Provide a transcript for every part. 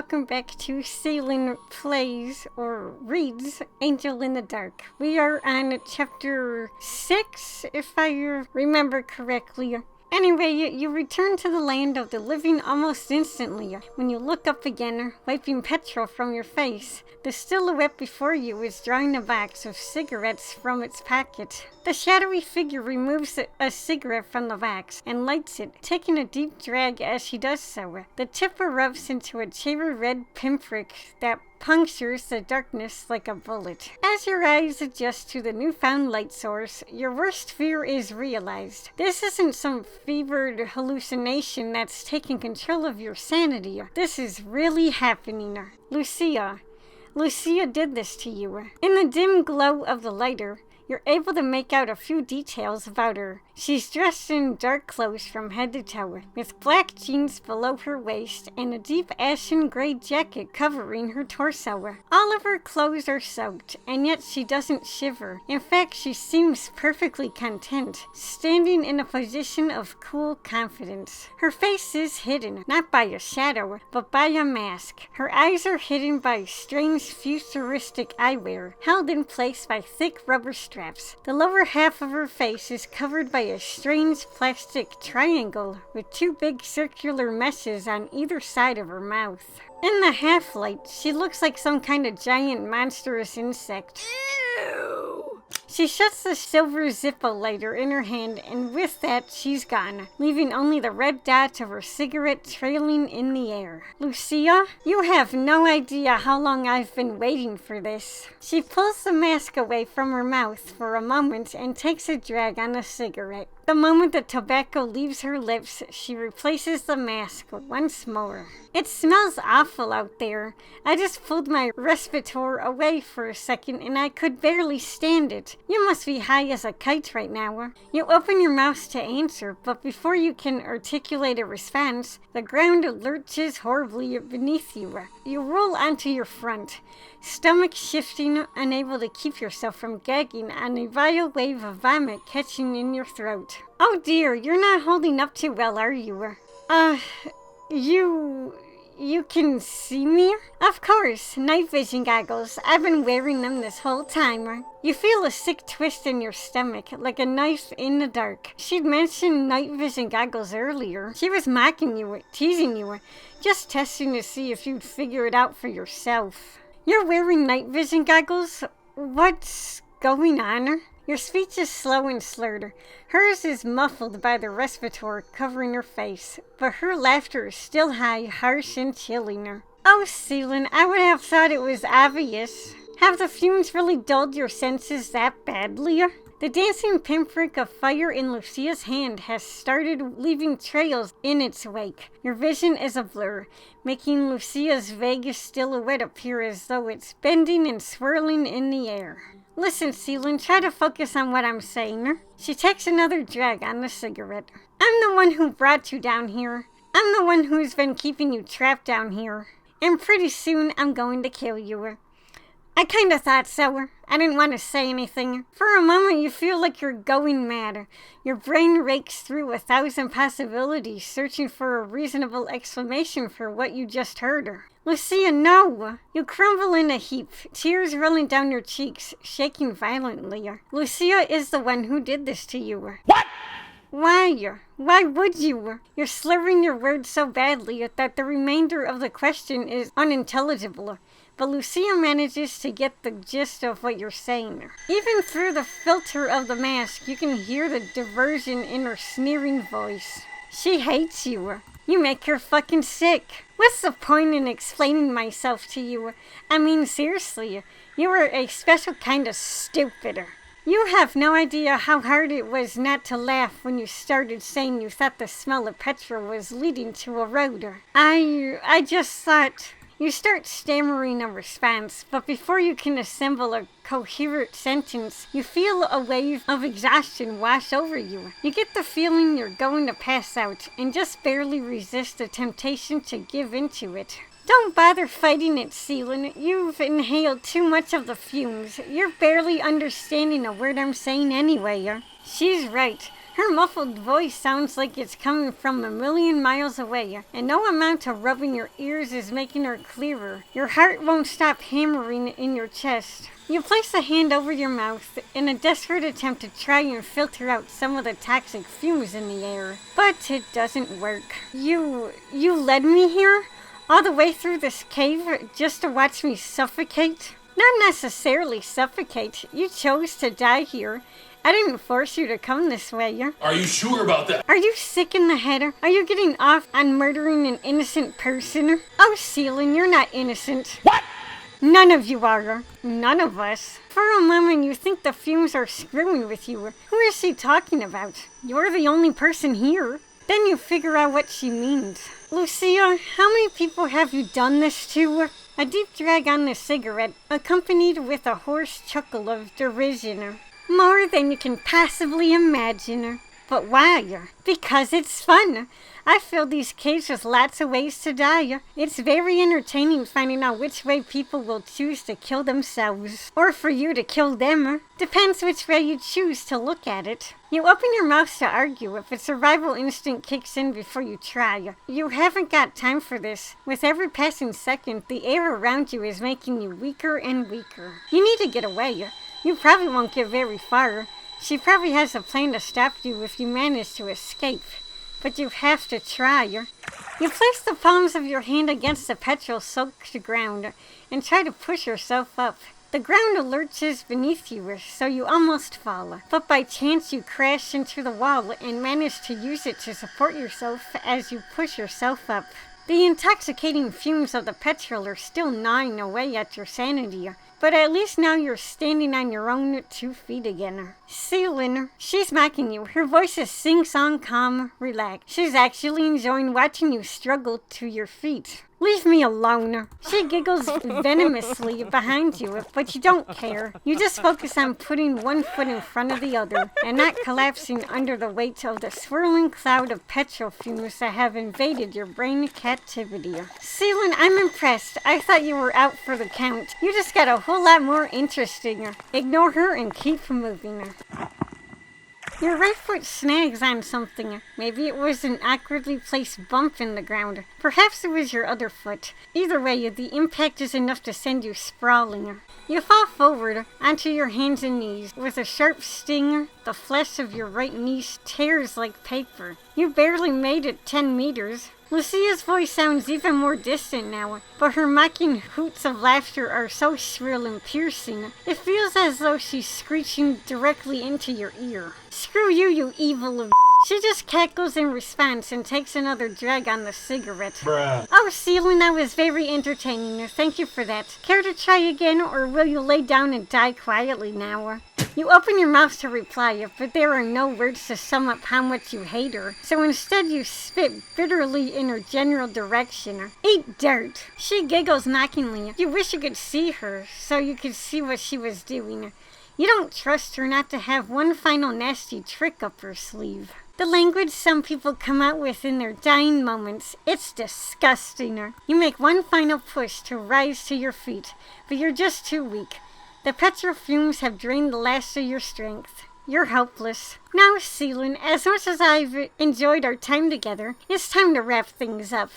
welcome back to Celine Plays or Reads Angel in the Dark. We are on chapter 6, if I remember correctly. Anyway, you return to the land of the living almost instantly. When you look up again, wiping petrol from your face, the silhouette before you is drawing a box of cigarettes from its pocket. The shadowy figure removes a cigarette from the box and lights it, taking a deep drag as she does so. The tip erupts into a cherry red pinprick that punctures the darkness like a bullet. As your eyes adjust to the newfound light source, your worst fear is realized. This isn't some fevered hallucination that's taking control of your sanity. This is really happening. Lucia did this to you. In the dim glow of the lighter, you're able to make out a few details about her. She's dressed in dark clothes from head to toe, with black jeans below her waist and a deep ashen gray jacket covering her torso. All of her clothes are soaked, and yet she doesn't shiver. In fact, she seems perfectly content, standing in a position of cool confidence. Her face is hidden, not by a shadow, but by a mask. Her eyes are hidden by strange futuristic eyewear, held in place by thick rubber straps. The lower half of her face is covered by a strange plastic triangle with two big circular meshes on either side of her mouth. In the half-light, she looks like some kind of giant monstrous insect. Ew! She shuts the silver Zippo lighter in her hand, and with that, she's gone, leaving only the red dot of her cigarette trailing in the air. Lucia, you have no idea how long I've been waiting for this. She pulls the mask away from her mouth for a moment and takes a drag on the cigarette. The moment the tobacco leaves her lips, she replaces the mask once more. It smells awful out there. I just pulled my respirator away for a second and I could barely stand it. You must be high as a kite right now. You open your mouth to answer, but before you can articulate a response, the ground lurches horribly beneath you. You roll onto your front, stomach shifting, unable to keep yourself from gagging on a vile wave of vomit catching in your throat. Oh dear, you're not holding up too well, are you? You can see me? Of course, night vision goggles. I've been wearing them this whole time. You feel a sick twist in your stomach, like a knife in the dark. She'd mentioned night vision goggles earlier. She was mocking you, teasing you, just testing to see if you'd figure it out for yourself. You're wearing night vision goggles? What's going on? Your speech is slow and slurred. Hers is muffled by the respirator covering her face, but her laughter is still high, harsh, and chilling. Oh, Celine, I would have thought it was obvious. Have the fumes really dulled your senses that badly? The dancing pinprick of fire in Lucia's hand has started leaving trails in its wake. Your vision is a blur, making Lucia's vague silhouette appear as though it's bending and swirling in the air. Listen, Celine, try to focus on what I'm saying. She takes another drag on the cigarette. I'm the one who brought you down here. I'm the one who's been keeping you trapped down here. And pretty soon I'm going to kill you. I kinda thought so. I didn't want to say anything. For a moment you feel like you're going mad. Your brain rakes through 1,000 possibilities, searching for a reasonable explanation for what you just heard. Lucia, no! You crumble in a heap, tears rolling down your cheeks, shaking violently. Lucia is the one who did this to you. What? Why? Why would you? You're slurring your words so badly that the remainder of the question is unintelligible. But Lucia manages to get the gist of what you're saying. Even through the filter of the mask, you can hear the diversion in her sneering voice. She hates you. You make her fucking sick. What's the point in explaining myself to you? I mean, seriously, you are a special kind of stupid. You have no idea how hard it was not to laugh when you started saying you thought the smell of petrol was leading to a road. I just thought... You start stammering a response, but before you can assemble a coherent sentence, you feel a wave of exhaustion wash over you. You get the feeling you're going to pass out, and just barely resist the temptation to give into it. Don't bother fighting it, Celine. You've inhaled too much of the fumes. You're barely understanding a word I'm saying anyway. She's right. Her muffled voice sounds like it's coming from a million miles away, and no amount of rubbing your ears is making her clearer. Your heart won't stop hammering in your chest. You place a hand over your mouth in a desperate attempt to try and filter out some of the toxic fumes in the air, but it doesn't work. You led me here? All the way through this cave just to watch me suffocate? Not necessarily suffocate. You chose to die here. I didn't force you to come this way. Are you sure about that? Are you sick in the head? Are you getting off on murdering an innocent person? Oh, Seelin, you're not innocent. What? None of you are. None of us. For a moment you think the fumes are screwing with you. Who is she talking about? You're the only person here. Then you figure out what she means. Lucia, how many people have you done this to? A deep drag on the cigarette, accompanied with a hoarse chuckle of derision. More than you can possibly imagine. But why? Because it's fun. I filled these caves with lots of ways to die. It's very entertaining finding out which way people will choose to kill themselves. Or for you to kill them. Depends which way you choose to look at it. You open your mouth to argue if a survival instinct kicks in before you try. You haven't got time for this. With every passing second, the air around you is making you weaker and weaker. You need to get away. You probably won't get very far. She probably has a plan to stop you if you manage to escape. But you have to try. You place the palms of your hand against the petrol-soaked ground and try to push yourself up. The ground lurches beneath you, so you almost fall. But by chance you crash into the wall and manage to use it to support yourself as you push yourself up. The intoxicating fumes of the petrol are still gnawing away at your sanity, but at least now you're standing on your own 2 feet again. Seelin, she's mocking you. Her voice is sing-song, calm, relaxed. She's actually enjoying watching you struggle to your feet. Leave me alone. She giggles venomously behind you, but you don't care. You just focus on putting one foot in front of the other and not collapsing under the weight of the swirling cloud of petrol fumes that have invaded your brain captivity. Seelin, I'm impressed. I thought you were out for the count. You just got a whole lot more interesting. Ignore her and keep moving. Your right foot snags on something. Maybe it was an awkwardly placed bump in the ground. Perhaps it was your other foot. Either way, the impact is enough to send you sprawling. You fall forward onto your hands and knees. With a sharp sting, the flesh of your right knee tears like paper. You barely made it 10 meters. Lucia's voice sounds even more distant now, but her mocking hoots of laughter are so shrill and piercing, it feels as though she's screeching directly into your ear. Screw you, you evil. She just cackles in response and takes another drag on the cigarette. Bruh. Oh, Seelin, that was very entertaining. Thank you for that. Care to try again, or will you lay down and die quietly now? You open your mouth to reply, but there are no words to sum up how much you hate her, so instead you spit bitterly in her general direction. Eat dirt. She giggles mockingly. You wish you could see her, so you could see what she was doing. You don't trust her not to have one final nasty trick up her sleeve. The language some people come out with in their dying moments, it's disgusting. You make one final push to rise to your feet, but you're just too weak. The petrol fumes have drained the last of your strength. You're helpless. Now, Seelin, as much as I've enjoyed our time together, it's time to wrap things up.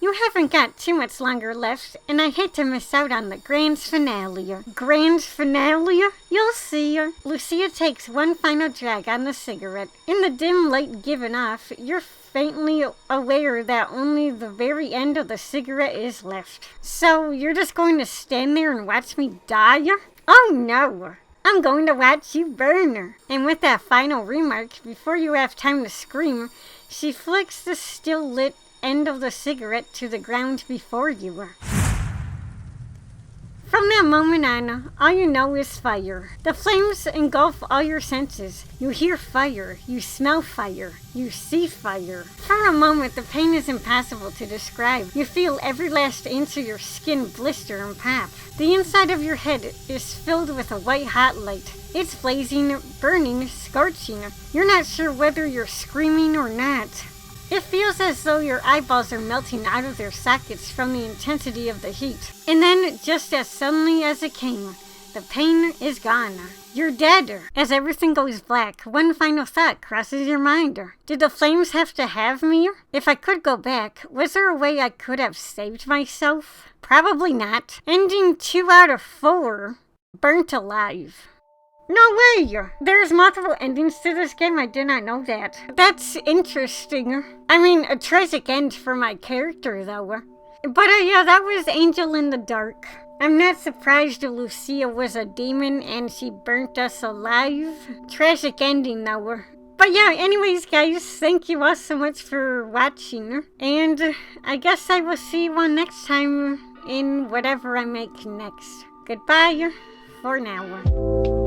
You haven't got too much longer left, and I hate to miss out on the grand finale. Grand finale? You'll see. Lucia takes one final drag on the cigarette. In the dim light given off, you're faintly aware that only the very end of the cigarette is left. So, you're just going to stand there and watch me die? Oh no! I'm going to watch you burn. And with that final remark, before you have time to scream, she flicks the still lit end of the cigarette to the ground before you. From that moment on, all you know is fire. The flames engulf all your senses. You hear fire, you smell fire, you see fire. For a moment, the pain is impossible to describe. You feel every last inch of your skin blister and pop. The inside of your head is filled with a white-hot light. It's blazing, burning, scorching. You're not sure whether you're screaming or not. It feels as though your eyeballs are melting out of their sockets from the intensity of the heat. And then, just as suddenly as it came, The pain is gone. You're dead. As everything goes black, one final thought crosses your mind. Did the flames have to have me? If I could go back, was there a way I could have saved myself? Probably not. Ending 2 out of 4. Burnt alive. No way! There's multiple endings to this game, I did not know that. That's interesting. I mean, a tragic end for my character, though. But yeah, that was Angel in the Dark. I'm not surprised Lucia was a demon and she burnt us alive. Tragic ending, though. But yeah, anyways, guys, thank you all so much for watching. And I guess I will see you all next time in whatever I make next. Goodbye for now.